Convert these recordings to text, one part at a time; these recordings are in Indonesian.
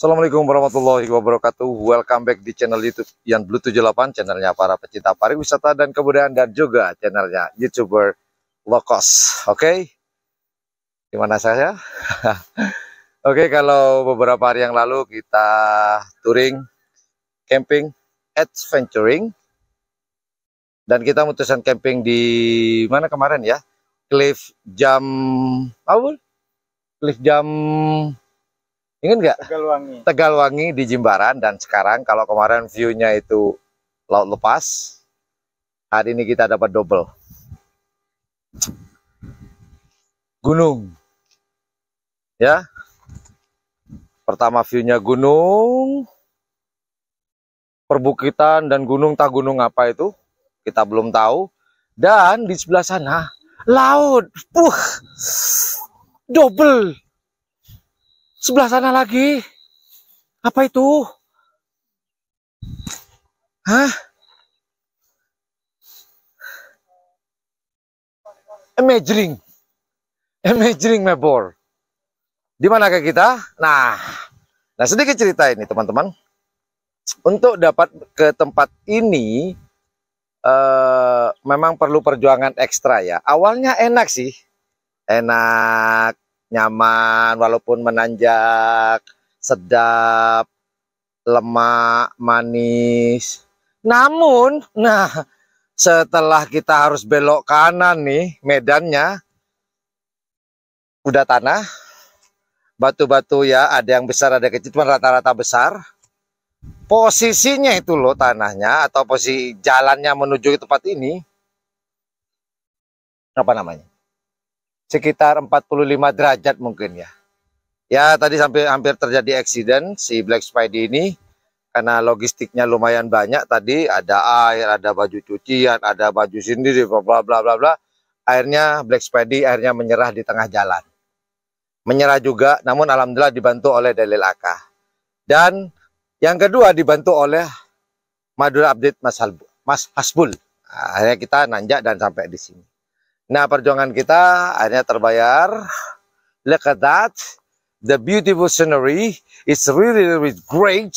Assalamualaikum warahmatullahi wabarakatuh. Welcome back di channel YouTube Yan Blue 78, channelnya para pecinta pariwisata dan kebudayaan, dan juga channelnya YouTuber low cost. Oke, gimana saya? Oke, kalau beberapa hari yang lalu kita touring, camping, adventuring, dan kita memutuskan camping di mana kemarin ya? Cliff Jam, Cliff Jam. Ingat nggak? Tegalwangi. Tegalwangi di Jimbaran. Dan sekarang kalau kemarin view-nya itu laut lepas, hari ini kita dapat double. Gunung. Ya. Pertama view-nya gunung, perbukitan dan gunung, tak gunung apa itu, kita belum tahu. Dan di sebelah sana laut. Double. Sebelah sana lagi. Apa itu? Hah? Amazing. Amazing, Mebor. Di manakah kita? Nah, sedikit cerita ini, teman-teman. Untuk dapat ke tempat ini, memang perlu perjuangan ekstra ya. Awalnya enak sih. Enak. Nyaman, walaupun menanjak, sedap, lemak, manis. Namun, setelah kita harus belok kanan nih, medannya udah tanah, batu-batu ya, ada yang besar, ada kecil, cuma rata-rata besar. Posisinya itu loh tanahnya, atau posisi jalannya menuju ke tempat ini, apa namanya? Sekitar 45 derajat mungkin ya. Ya tadi sampai hampir terjadi accident si Black Spidey ini, karena logistiknya lumayan banyak. Tadi ada air, ada baju cucian, ada baju sendiri, bla bla bla bla bla. Akhirnya Black Spidey akhirnya menyerah di tengah jalan. Menyerah juga, namun alhamdulillah dibantu oleh Dalil AK. Dan yang kedua dibantu oleh Madura Update Mas Hasbul. Akhirnya kita nanjak dan sampai di sini. Nah, perjuangan kita akhirnya terbayar. Look at that. The beautiful scenery is really, really great.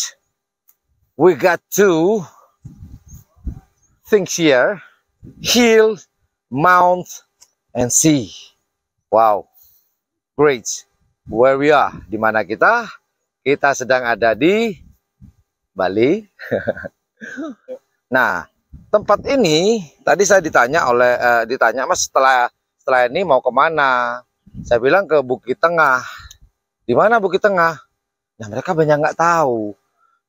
We got two things here. Hill, mount, and sea. Wow. Great. Where we are. Di mana kita? Kita sedang ada di Bali. Nah, tempat ini tadi saya ditanya Mas, setelah ini mau kemana? Saya bilang ke Bukit Tengah. Di mana Bukit Tengah? Nah, mereka banyak nggak tahu.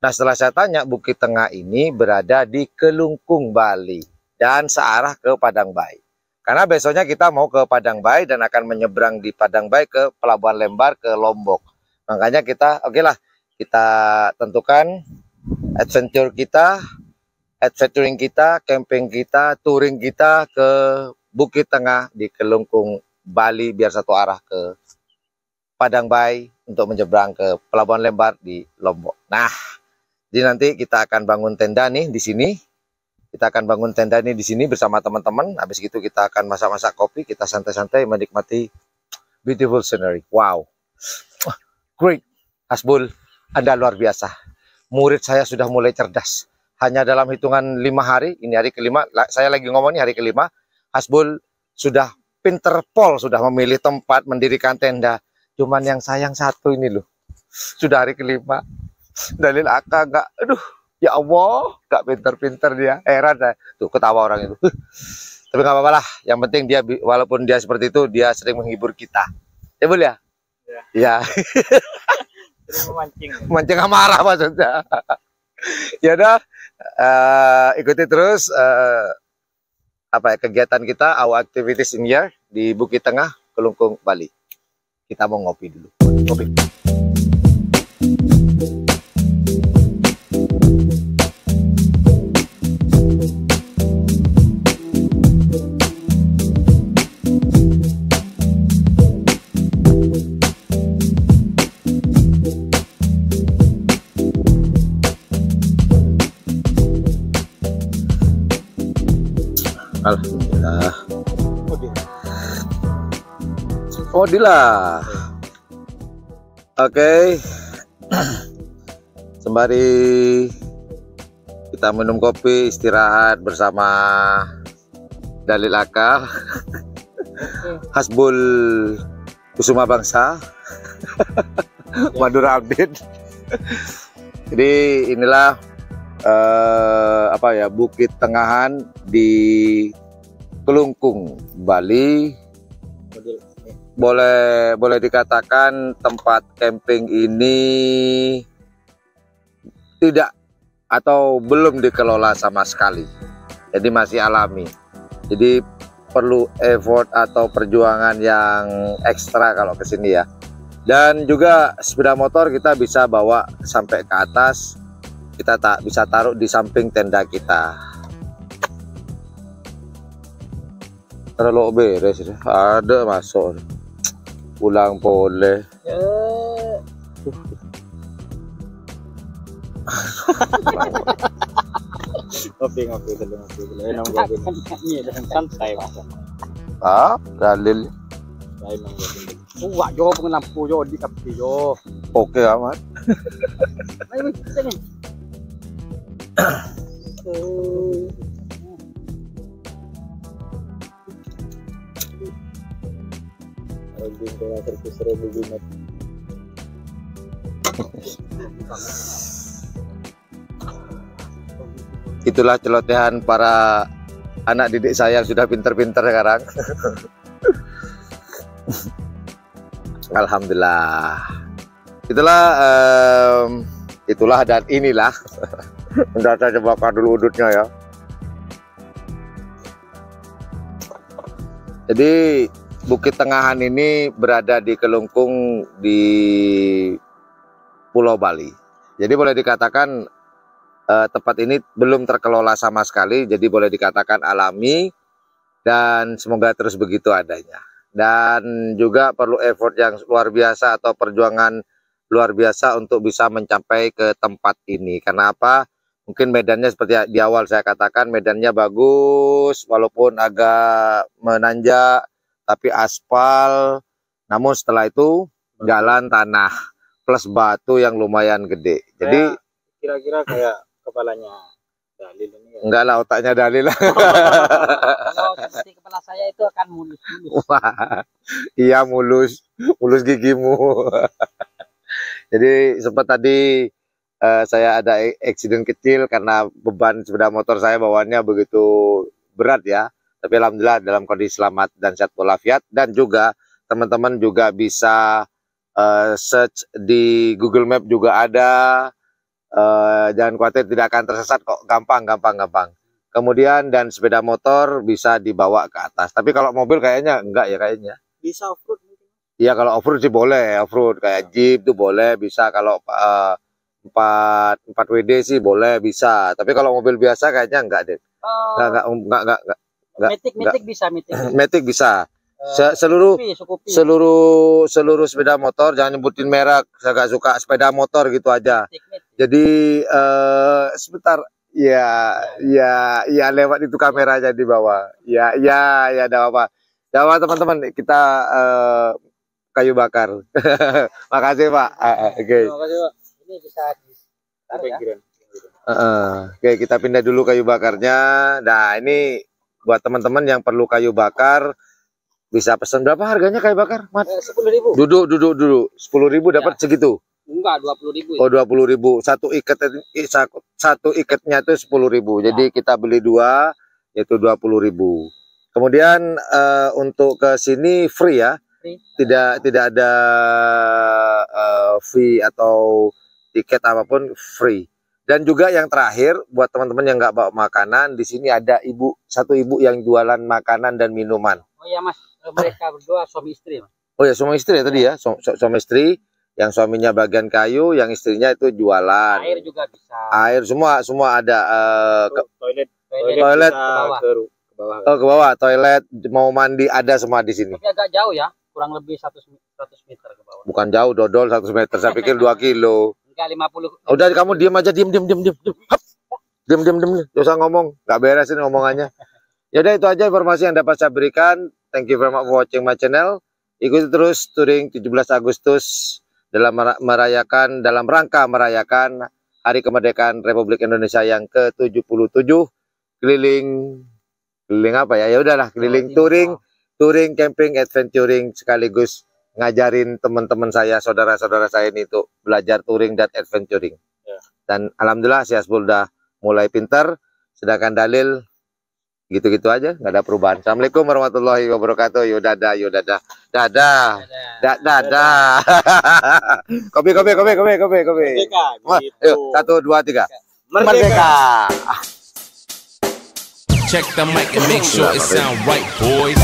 Nah, setelah saya tanya, Bukit Tengah ini berada di Kelungkung, Bali, dan searah ke Padang Bayi. Karena besoknya kita mau ke Padang Bayi dan akan menyeberang di Padang Bayi ke Pelabuhan Lembar ke Lombok. Makanya kita, oke lah, kita tentukan adventuring kita, camping kita, touring kita ke Bukit Tengah di Kelungkung, Bali, biar satu arah ke Padang Bayi untuk menyeberang ke Pelabuhan Lembar di Lombok. Nah, jadi nanti kita akan bangun tenda nih di sini. Kita akan bangun tenda ini di sini bersama teman-teman. Habis itu kita akan masak-masak kopi, kita santai-santai menikmati beautiful scenery. Wow. Great. Hasbul, Anda luar biasa. Murid saya sudah mulai cerdas. Hanya dalam hitungan 5 hari, ini hari kelima, saya lagi ngomong ini hari kelima, Hasbul sudah pinter pol, sudah memilih tempat, mendirikan tenda. Cuman yang sayang satu ini loh, sudah hari kelima, Dalil AK nggak, aduh, ya Allah, nggak pinter-pinter dia, heran saya. Tuh, ketawa orang itu. Tapi nggak apa-apa lah, yang penting dia, walaupun dia seperti itu, dia sering menghibur kita. Ya boleh ya? Ya. Sering memancing. Mancing amarah maksudnya. Ya udah, ikuti terus kegiatan kita, our activities in here di Bukit Tengah, Kelungkung, Bali. Kita mau ngopi dulu. Ngopi. Alhamdulillah. Odilah. Oke. Sembari kita minum kopi, istirahat bersama Dalil Aka, Hasbul Kusuma Bangsa, Madura Update. Jadi inilah Bukit Tengahan di Kelungkung, Bali. Boleh dikatakan tempat camping ini tidak atau belum dikelola sama sekali, jadi masih alami. Jadi perlu effort atau perjuangan yang ekstra kalau kesini ya. Dan juga sepeda motor kita bisa bawa sampai ke atas, kita tak bisa taruh di samping tenda kita. Terlalu beres, ada masuk, pulang boleh. Ngopi dulu. Enak santai Mas. Dalil. Wah, yo pengampu yo di kapi yo. Oke amat. Ayo sini. Itulah celotehan para anak didik saya yang sudah pinter-pinter sekarang. Alhamdulillah. Itulah dan inilah. Udah saya coba dulu udutnya ya. Jadi Bukit Tengahan ini berada di Kelungkung di Pulau Bali. Jadi boleh dikatakan tempat ini belum terkelola sama sekali, jadi boleh dikatakan alami dan semoga terus begitu adanya. Dan juga perlu effort yang luar biasa atau perjuangan luar biasa untuk bisa mencapai ke tempat ini. Karena apa? Mungkin medannya seperti di awal saya katakan, medannya bagus walaupun agak menanjak, tapi aspal. Namun setelah itu jalan tanah plus batu yang lumayan gede. Jadi kira-kira kayak kepalanya Dalil ini ya. Enggak lah, otaknya Dalil lah. Kalau seperti kepala saya itu akan mulus. Wah, iya mulus gigimu. Jadi sempat tadi saya ada eksiden kecil karena beban sepeda motor saya bawaannya begitu berat ya. Tapi alhamdulillah dalam kondisi selamat dan sehat walafiat. Dan juga teman-teman juga bisa search di Google Map juga ada. Jangan khawatir, tidak akan tersesat kok, gampang. Kemudian dan sepeda motor bisa dibawa ke atas. Tapi kalau mobil kayaknya enggak ya kayaknya. Bisa off-road mungkin. Iya, kalau off-road sih boleh, off-road kayak Jeep tuh boleh, bisa. Kalau 4 WD sih boleh, bisa. Tapi kalau mobil biasa kayaknya enggak deh. Enggak. Matic bisa. Matic bisa. Seluruh sepeda motor, jangan nyebutin merek, saya gak suka sepeda motor gitu aja. Jadi sebentar ya lewat itu kameranya di bawah. Ya ada apa. Jawab teman-teman, kita kayu bakar. Makasih Pak. Oke. Makasih Pak. Ini bisa ditarik ya. Oke, kita pindah dulu kayu bakarnya. Nah, ini buat teman-teman yang perlu kayu bakar, bisa pesan. Berapa harganya kayu bakar, Mat? 10.000. Duduk. 10.000 dapat segitu. Enggak, 20.000. Oh, 20.000. Satu ikatnya itu 10.000. Jadi kita beli 2 yaitu 20.000. Kemudian untuk ke sini free ya. Free. Tidak ada fee atau tiket apapun, free. Dan juga yang terakhir buat teman-teman yang nggak bawa makanan, di sini ada satu ibu yang jualan makanan dan minuman. Oh iya Mas, mereka berdua suami istri Mas. Oh ya, suami istri ya tadi ya, suami istri, yang suaminya bagian kayu, yang istrinya itu jualan. Air juga bisa. Air semua ada. Toilet ke bawah. Oh, ke bawah, toilet, mau mandi ada semua di sini. Tapi agak jauh ya, kurang lebih 100 meter ke bawah. Bukan jauh, dodol 100 meter, saya pikir 2 kilo. Enggak 50. Udah kamu diam aja, diam. Hap. Diam. Gak usah ngomong, nggak beres ini omongannya. Yaudah, itu aja informasi yang dapat saya berikan. Thank you very much for watching my channel. Ikuti terus touring 17 Agustus dalam rangka merayakan Hari Kemerdekaan Republik Indonesia yang ke-77, keliling apa ya? Ya udahlah, keliling touring, camping, adventuring, sekaligus ngajarin teman-teman saya, saudara-saudara saya ini untuk belajar touring dan adventuring. Dan alhamdulillah si Hasbul udah mulai pintar, sedangkan Dalil gitu-gitu aja, nggak ada perubahan. Assalamualaikum warahmatullahi wabarakatuh. Dadah. Kopi. Merdeka, gitu. Yuk, 1, 2, 3. Merdeka. Check the mic and make sure it sound right, boys.